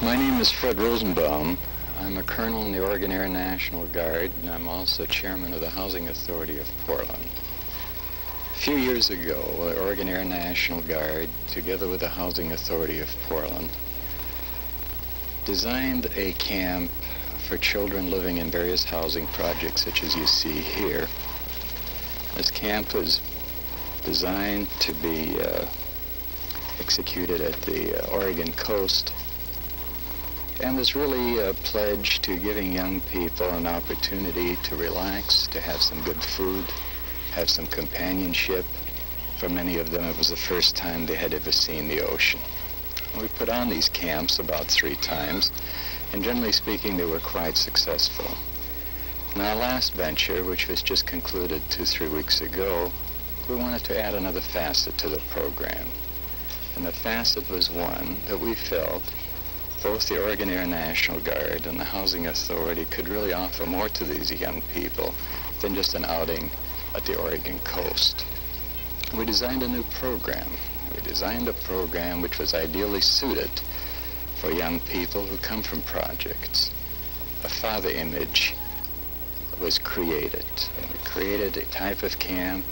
My name is Fred Rosenbaum. I'm a colonel in the Oregon Air National Guard, and I'm also chairman of the Housing Authority of Portland. A few years ago, the Oregon Air National Guard, together with the Housing Authority of Portland, designed a camp for children living in various housing projects, such as you see here. This camp was designed to be executed at the Oregon coast, and was really a pledge to giving young people an opportunity to relax, to have some good food, have some companionship. For many of them, it was the first time they had ever seen the ocean. We put on these camps about 3 times, and generally speaking, they were quite successful. In our last venture, which was just concluded 2-3 weeks ago, we wanted to add another facet to the program. And the facet was one that we felt both the Oregon Air National Guard and the Housing Authority could really offer more to these young people than just an outing at the Oregon coast. We designed a new program. We designed a program which was ideally suited for young people who come from projects. A father image was created. And we created a type of camp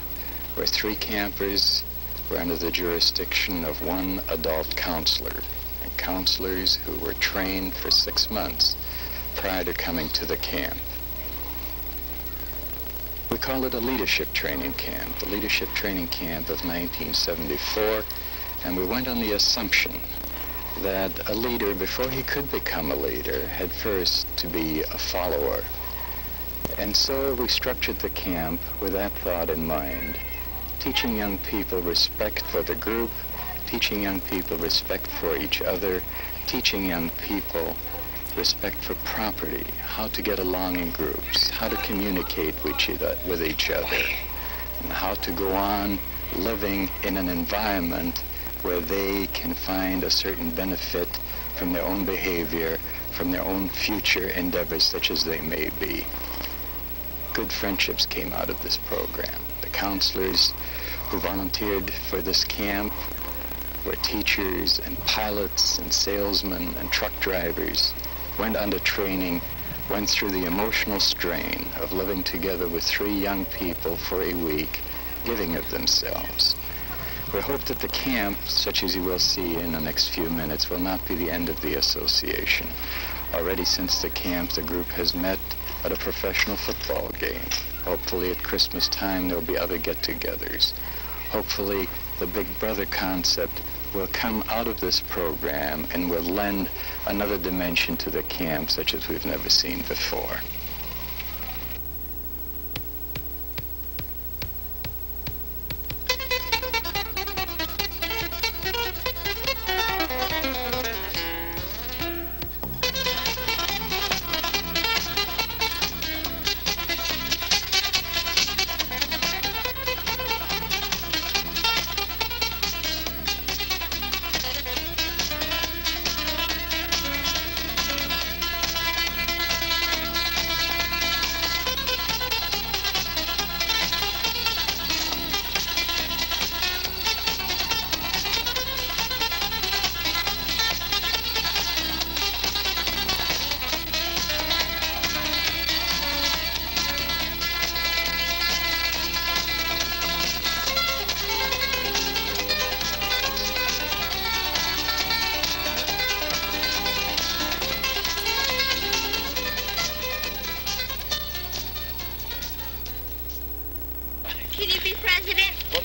where 3 campers were under the jurisdiction of 1 adult counselor, and counselors who were trained for 6 months prior to coming to the camp. We call it a leadership training camp, the leadership training camp of 1974, and we went on the assumption that a leader, before he could become a leader, had first to be a follower. And so we structured the camp with that thought in mind, teaching young people respect for the group, teaching young people respect for each other, teaching young people respect for property, how to get along in groups, how to communicate with each other, and how to go on living in an environment where they can find a certain benefit from their own behavior, from their own future endeavors, such as they may be. Good friendships came out of this program. The counselors who volunteered for this camp were teachers and pilots and salesmen and truck drivers, went under training, went through the emotional strain of living together with 3 young people for a week, giving of themselves. We hope that the camp, such as you will see in the next few minutes, will not be the end of the association. Already since the camp, the group has met at a professional football game. Hopefully at Christmas time, there'll be other get-togethers. Hopefully the Big Brother concept will come out of this program and will lend another dimension to the camp such as we've never seen before.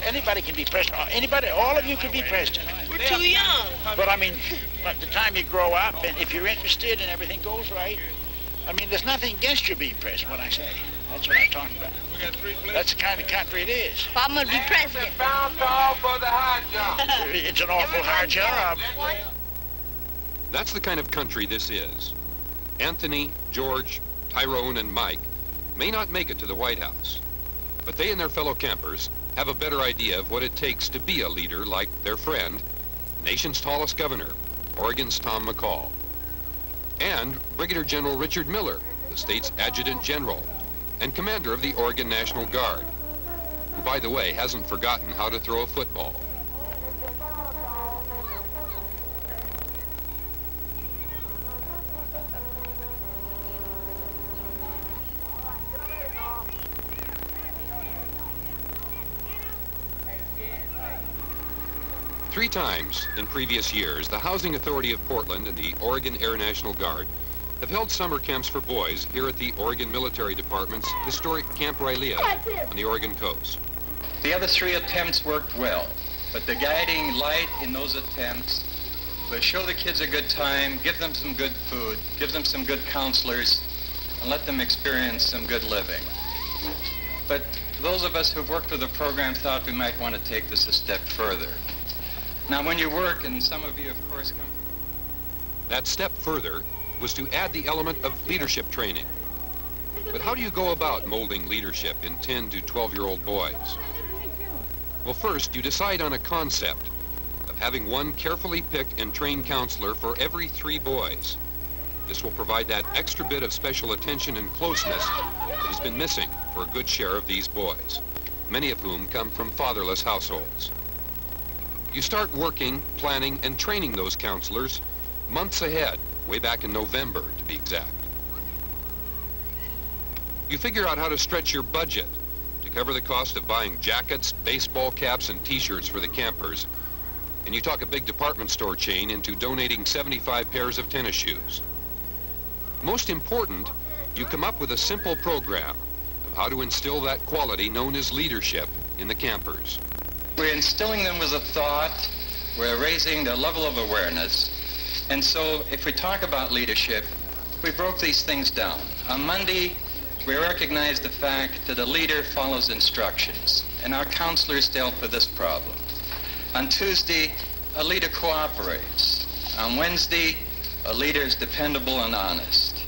Anybody can be president. Anybody, all of you could be president. We're too young. But I mean, by the time you grow up, and if you're interested and everything goes right, I mean, there's nothing against you being president, what I say. That's what I'm talking about. That's the kind of country it is. I'm going to be president. It's an awful hard job. That's the kind of country this is. Anthony, George, Tyrone, and Mike may not make it to the White House, but they and their fellow campers have a better idea of what it takes to be a leader like their friend, nation's tallest governor, Oregon's Tom McCall, and Brigadier General Richard Miller, the state's Adjutant General and commander of the Oregon National Guard, who, by the way, hasn't forgotten how to throw a football. 3 times in previous years, the Housing Authority of Portland and the Oregon Air National Guard have held summer camps for boys here at the Oregon Military Department's historic Camp Rosenbaum on the Oregon coast. The other 3 attempts worked well, but the guiding light in those attempts was show the kids a good time, give them some good food, give them some good counselors, and let them experience some good living. But those of us who've worked with the program thought we might want to take this a step further. Now, when you work, and some of you, of course, come... That step further was to add the element of leadership training. But how do you go about molding leadership in 10 to 12-year-old boys? Well, first, you decide on a concept of having one carefully picked and trained counselor for every 3 boys. This will provide that extra bit of special attention and closeness that has been missing for a good share of these boys, many of whom come from fatherless households. You start working, planning, and training those counselors months ahead, way back in November, to be exact. You figure out how to stretch your budget to cover the cost of buying jackets, baseball caps, and t-shirts for the campers, and you talk a big department store chain into donating 75 pairs of tennis shoes. Most important, you come up with a simple program of how to instill that quality known as leadership in the campers. We're instilling them with a thought, we're raising the level of awareness, and so if we talk about leadership, we broke these things down. On Monday, we recognized the fact that a leader follows instructions, and our counselors dealt with this problem. On Tuesday, a leader cooperates. On Wednesday, a leader is dependable and honest.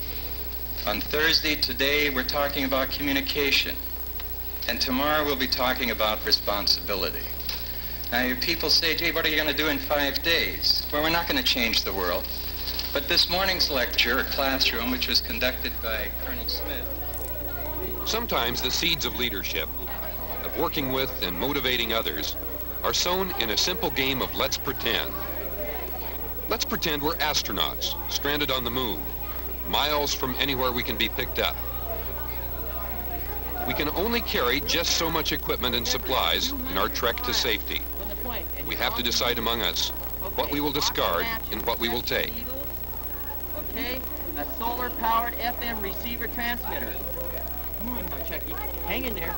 On Thursday, today, we're talking about communication. And tomorrow, we'll be talking about responsibility. Now, your people say, gee, what are you going to do in 5 days? Well, we're not going to change the world. But this morning's lecture, or classroom, which was conducted by Colonel Smith. Sometimes the seeds of leadership, of working with and motivating others, are sown in a simple game of let's pretend. Let's pretend we're astronauts, stranded on the moon, miles from anywhere we can be picked up. We can only carry just so much equipment and supplies in our trek to safety. We have to decide among us what we will discard and what we will take. Okay, a solar-powered FM receiver transmitter. Come on now, Chucky. Hang in there.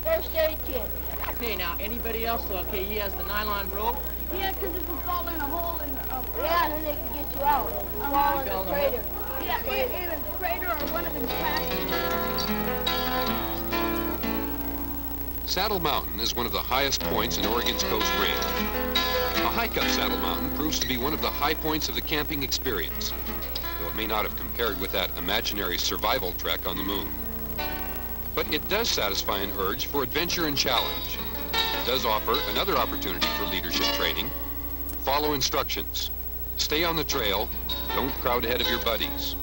First aid kit. Okay, now, anybody else? Okay, he has the nylon rope. Yeah, because if you fall in a hole in the... yeah, then they can get you out. Fall in the crater. Yeah, in a crater or one of them cracks. Saddle Mountain is one of the highest points in Oregon's Coast Range. A hike up Saddle Mountain proves to be one of the high points of the camping experience, though it may not have compared with that imaginary survival trek on the moon. But it does satisfy an urge for adventure and challenge. It does offer another opportunity for leadership training. Follow instructions. Stay on the trail. Don't crowd ahead of your buddies.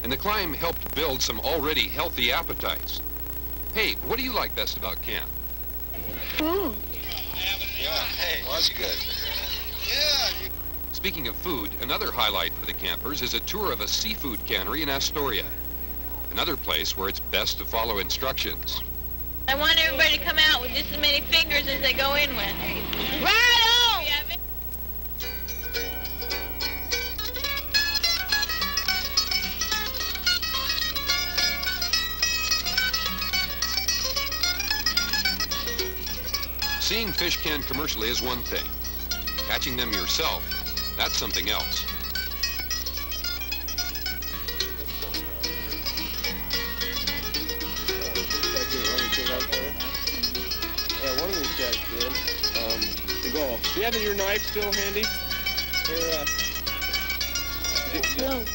And the climb helped build some already healthy appetites. Hey, what do you like best about camp? Food. Yeah, hey, was good. Yeah. Speaking of food, another highlight for the campers is a tour of a seafood cannery in Astoria, another place where it's best to follow instructions. I want everybody to come out with just as many fingers as they go in with. Right on! Seeing fish canned commercially is one thing. Catching them yourself, that's something else. Yeah, one of these guys did. To go. Do you have your knife still handy? Here, Hello.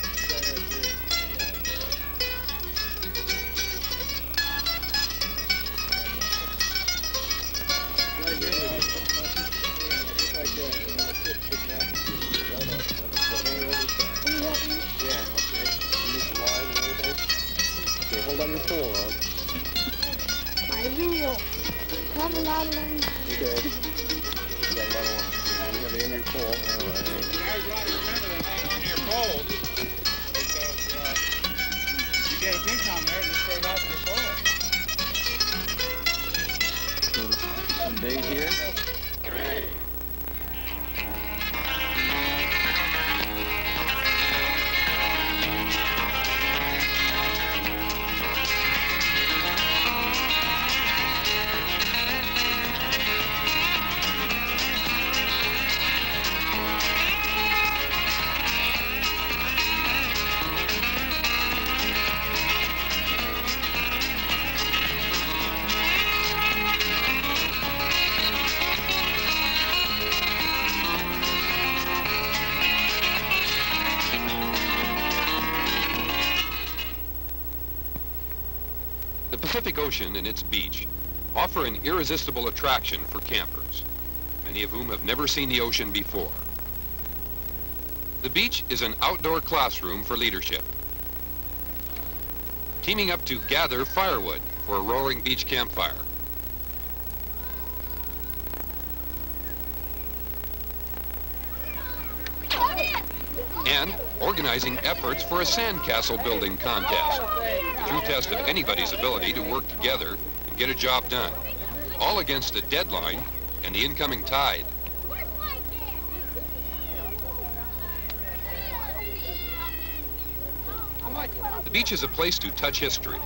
Hold on your pole, Ron. I will. Come along and... Okay. You got a lot of line. You have the end of your pole. All right. You guys want to remember to hang on to your poles because you get a pinch on there, just throw it off your pole. Some bait here. The Pacific Ocean and its beach offer an irresistible attraction for campers, many of whom have never seen the ocean before. The beach is an outdoor classroom for leadership. Teaming up to gather firewood for a roaring beach campfire. And organizing efforts for a sandcastle building contest. A true test of anybody's ability to work together and get a job done. All against a deadline and the incoming tide. The beach is a place to touch history.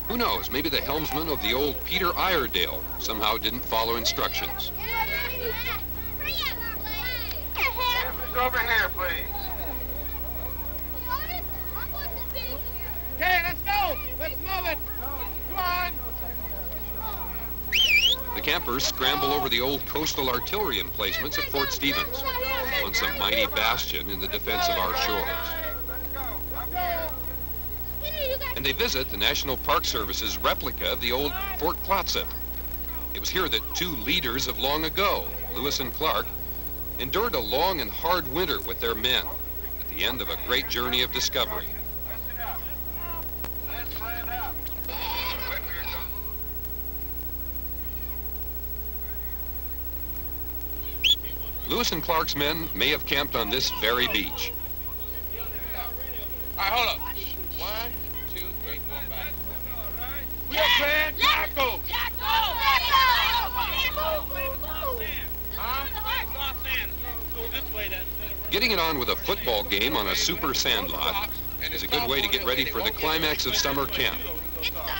Who knows, maybe the helmsman of the old Peter Iredale somehow didn't follow instructions. Over here, please. Okay, let's go. Let's move it. Come on. The campers scramble over the old coastal artillery emplacements at Fort Stevens, once a mighty bastion in the defense of our shores. And they visit the National Park Service's replica of the old Fort Clatsop. It was here that two leaders of long ago, Lewis and Clark, endured a long and hard winter with their men at the end of a great journey of discovery. Lewis and Clark's men may have camped on this very beach. All right, hold up. 1, 2, 3, 4, 5. We're playing Jacko. Getting it on with a football game on a super sandlot is a good way to get ready for the climax of summer camp,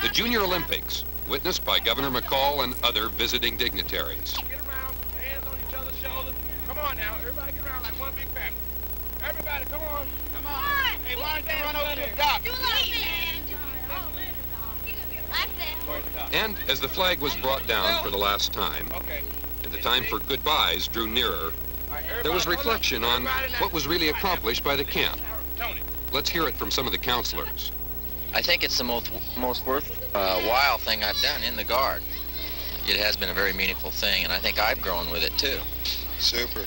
the Junior Olympics, witnessed by Governor McCall and other visiting dignitaries. Get around, hands on each other's shoulders. Come on now, everybody get around like one big family. Everybody, come on. Come on. Hey, why don't you run over to the dock? And as the flag was brought down for the last time, and the time for goodbyes drew nearer, there was reflection on what was really accomplished by the camp. Let's hear it from some of the counselors. I think it's the most worthwhile thing I've done in the Guard. It has been a very meaningful thing, and I think I've grown with it too. Super.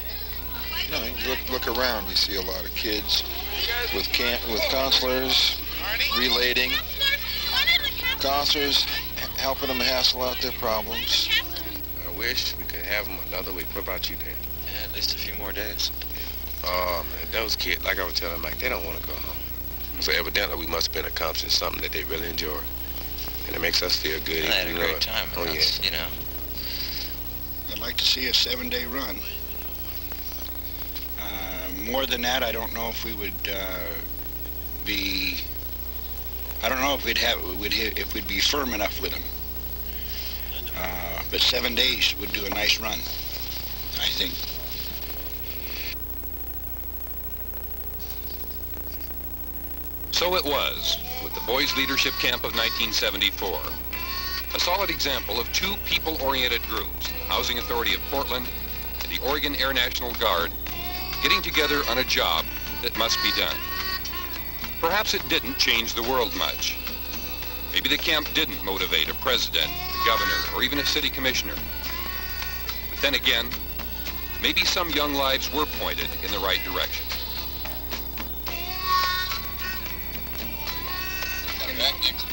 You know, you look around, you see a lot of kids with counselors relating, counselors helping them hassle out their problems. I wish we could have them another week. What about you, Dan? Yeah, at least a few more days. Oh, man, those kids, like I was telling Mike, they don't want to go home. So evidently we must have been accomplishing something that they really enjoy. And it makes us feel good. I had a great time. Oh, yeah. You know. I'd like to see a 7-day run. More than that, I don't know if we would be. I don't know if if we'd be firm enough with them. But 7 days would do a nice run, I think. So it was with the Boys Leadership Camp of 1974. A solid example of two people-oriented groups, the Housing Authority of Portland and the Oregon Air National Guard, getting together on a job that must be done. Perhaps it didn't change the world much. Maybe the camp didn't motivate a president, a governor, or even a city commissioner. But then again, maybe some young lives were pointed in the right direction. Back next